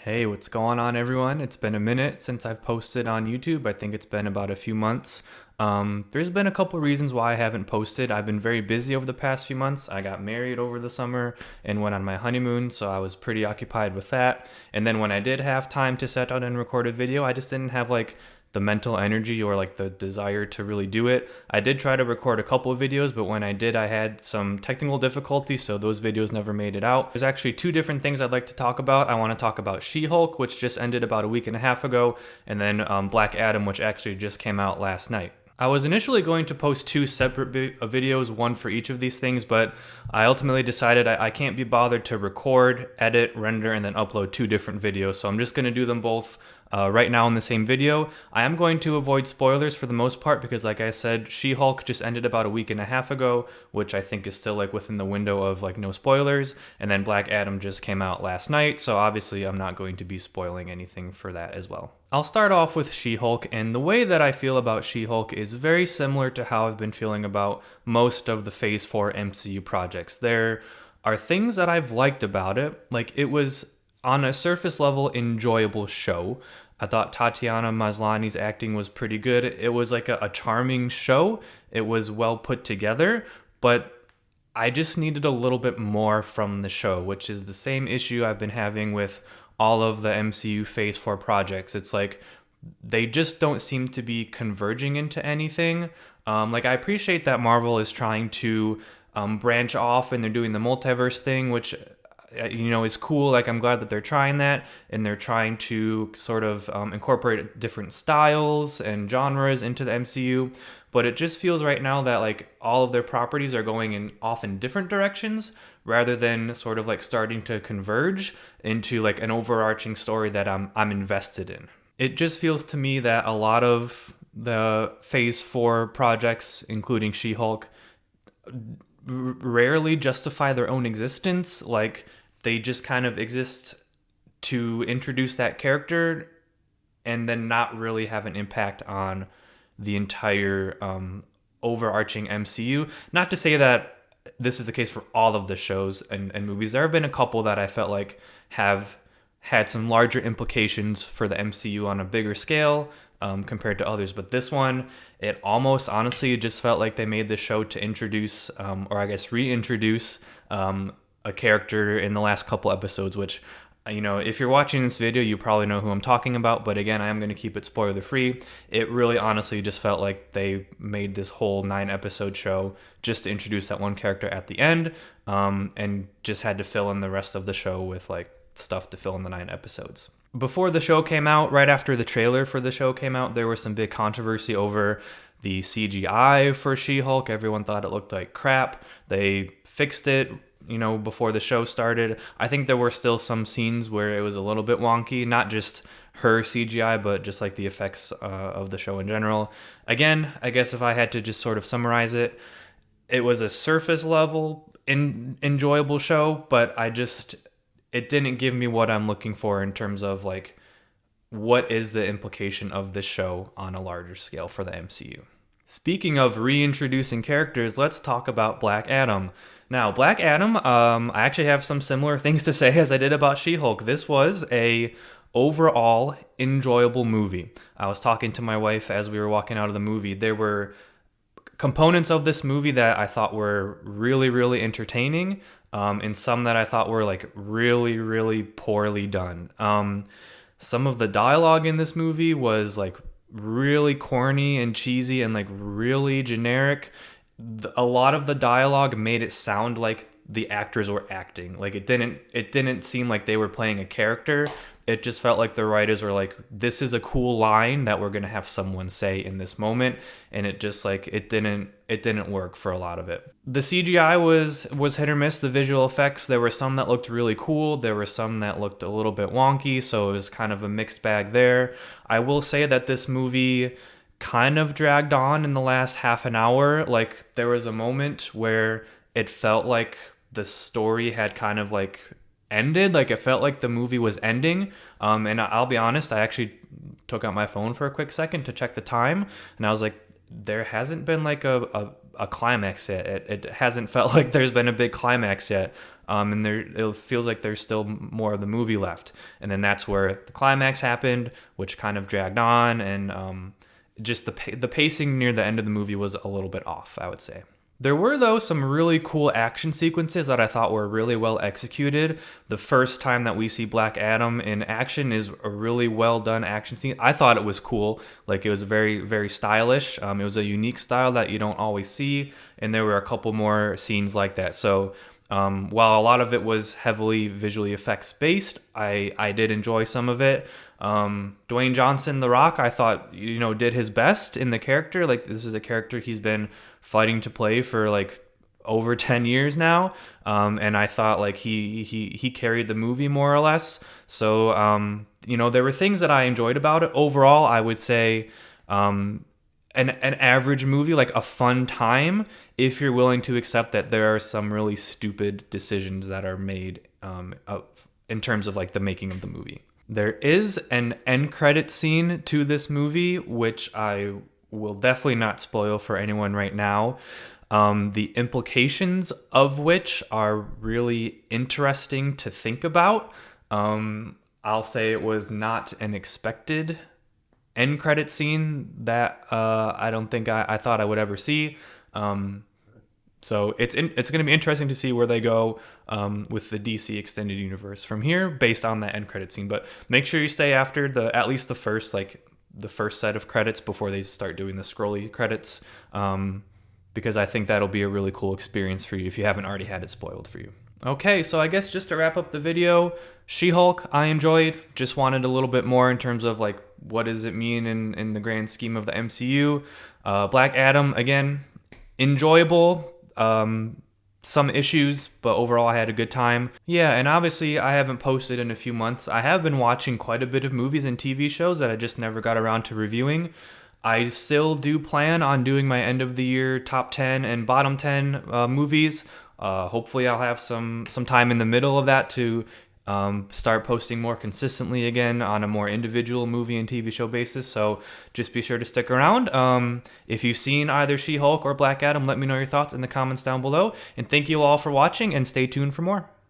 Hey, what's going on, everyone? It's been a minute since I've posted on YouTube. I think it's been about a few months. There's been a couple reasons why I haven't posted. I've been very busy over the past few months. I got married over the summer and went on my honeymoon, so I was pretty occupied with that. And then when I did have time to sit down and record a video, I just didn't have the mental energy or the desire to really do it. I did try to record a couple of videos, but when I did, I had some technical difficulties, so those videos never made it out. There's actually two different things I'd like to talk about. I want to talk about She-Hulk, which just ended about a week and a half ago, and then Black Adam, which actually just came out last night. I was initially going to post two separate videos, one for each of these things, but I ultimately decided I can't be bothered to record, edit, render, and then upload two different videos, so I'm just going to do them both right now in the same video. I am going to avoid spoilers for the most part because, like I said, She-Hulk just ended about a week and a half ago, which I think is still within the window of no spoilers, and then Black Adam just came out last night, so obviously I'm not going to be spoiling anything for that as well. I'll start off with She-Hulk, and the way that I feel about She-Hulk is very similar to how I've been feeling about most of the Phase 4 MCU projects. There are things that I've liked about it. It was, on a surface level, enjoyable show. I thought Tatiana Maslany's acting was pretty good. It was a charming show. It was well put together, but I just needed a little bit more from the show, which is the same issue I've been having with all of the MCU Phase 4 projects. It's they just don't seem to be converging into anything. I appreciate that Marvel is trying to branch off and they're doing the multiverse thing, which is cool. I'm glad that they're trying that, and they're trying to sort of incorporate different styles and genres into the MCU. But it just feels right now that all of their properties are going off in different directions rather than sort of starting to converge into an overarching story that I'm invested in. It just feels to me that a lot of the Phase 4 projects, including She-Hulk, rarely justify their own existence. They just kind of exist to introduce that character and then not really have an impact on the entire overarching MCU. Not to say that this is the case for all of the shows and movies. There have been a couple that I felt have had some larger implications for the MCU on a bigger scale compared to others. But this one, it almost honestly just felt like they made the show to introduce, or I guess reintroduce, a character in the last couple episodes, which, if you're watching this video, you probably know who I'm talking about. But again, I am going to keep it spoiler free. It really honestly just felt like they made this whole 9-episode show just to introduce that one character at the end, and just had to fill in the rest of the show with stuff to fill in the 9 episodes. Before the show came out, right after the trailer for the show came out, there was some big controversy over the CGI for She-Hulk. Everyone thought it looked like crap. They fixed it, before the show started. I think there were still some scenes where it was a little bit wonky, not just her CGI, but just the effects of the show in general. Again, I guess if I had to just sort of summarize it, it was a surface level enjoyable show, but it didn't give me what I'm looking for in terms of what is the implication of this show on a larger scale for the MCU. Speaking of reintroducing characters, let's talk about Black Adam. Now, Black Adam, I actually have some similar things to say as I did about She-Hulk. This was a overall enjoyable movie. I was talking to my wife as we were walking out of the movie. There were components of this movie that I thought were really, really entertaining, and some that I thought were really, really poorly done. Some of the dialogue in this movie was really corny and cheesy and really generic. A lot of the dialogue made it sound like the actors were acting. It didn't seem like they were playing a character. It just felt like the writers were this is a cool line that we're gonna have someone say in this moment, and it just it didn't work for a lot of it. The CGI was hit or miss. The visual effects, there were some that looked really cool, there were some that looked a little bit wonky, so it was kind of a mixed bag there. I will say that this movie kind of dragged on in the last half an hour. There was a moment where it felt like the story had kind of ended. It felt like the movie was ending, and I'll be honest, I actually took out my phone for a quick second to check the time, and I was there hasn't been like a climax yet. It hasn't felt like there's been a big climax yet. And it feels like there's still more of the movie left. And then that's where the climax happened, which kind of dragged on, and just the pacing near the end of the movie was a little bit off, I would say. There were, though, some really cool action sequences that I thought were really well executed. The first time that we see Black Adam in action is a really well done action scene. I thought it was cool. Like, it was very, very stylish. It was a unique style that you don't always see, and there were a couple more scenes like that. So while a lot of it was heavily visually effects based, I did enjoy some of it. Dwayne Johnson, The Rock, I thought, did his best in the character. Like, this is a character he's been fighting to play for like over 10 years now. And I thought like he carried the movie more or less. So, there were things that I enjoyed about it. Overall, I would say, an average movie, like a fun time, if you're willing to accept that there are some really stupid decisions that are made in terms of like the making of the movie. There is an end credit scene to this movie, which I will definitely not spoil for anyone right now. The implications of which are really interesting to think about. I'll say it was not an expected end credit scene that I don't think I thought I would ever see. So it's going to be interesting to see where they go with the DC extended universe from here, based on that end credit scene. But make sure you stay after at least the first set of credits before they start doing the scrolly credits, because I think that'll be a really cool experience for you if you haven't already had it spoiled for you. Okay, so I guess just to wrap up the video, She-Hulk I enjoyed. Just wanted a little bit more in terms of like what does it mean in the grand scheme of the MCU. Black Adam, again, enjoyable. Some issues, but overall I had a good time. Yeah, and obviously I haven't posted in a few months. I have been watching quite a bit of movies and TV shows that I just never got around to reviewing. I still do plan on doing my end of the year top 10 and bottom 10 movies. Hopefully I'll have some time in the middle of that to start posting more consistently again on a more individual movie and TV show basis. So just be sure to stick around. If you've seen either She-Hulk or Black Adam, let me know your thoughts in the comments down below. And thank you all for watching, and stay tuned for more.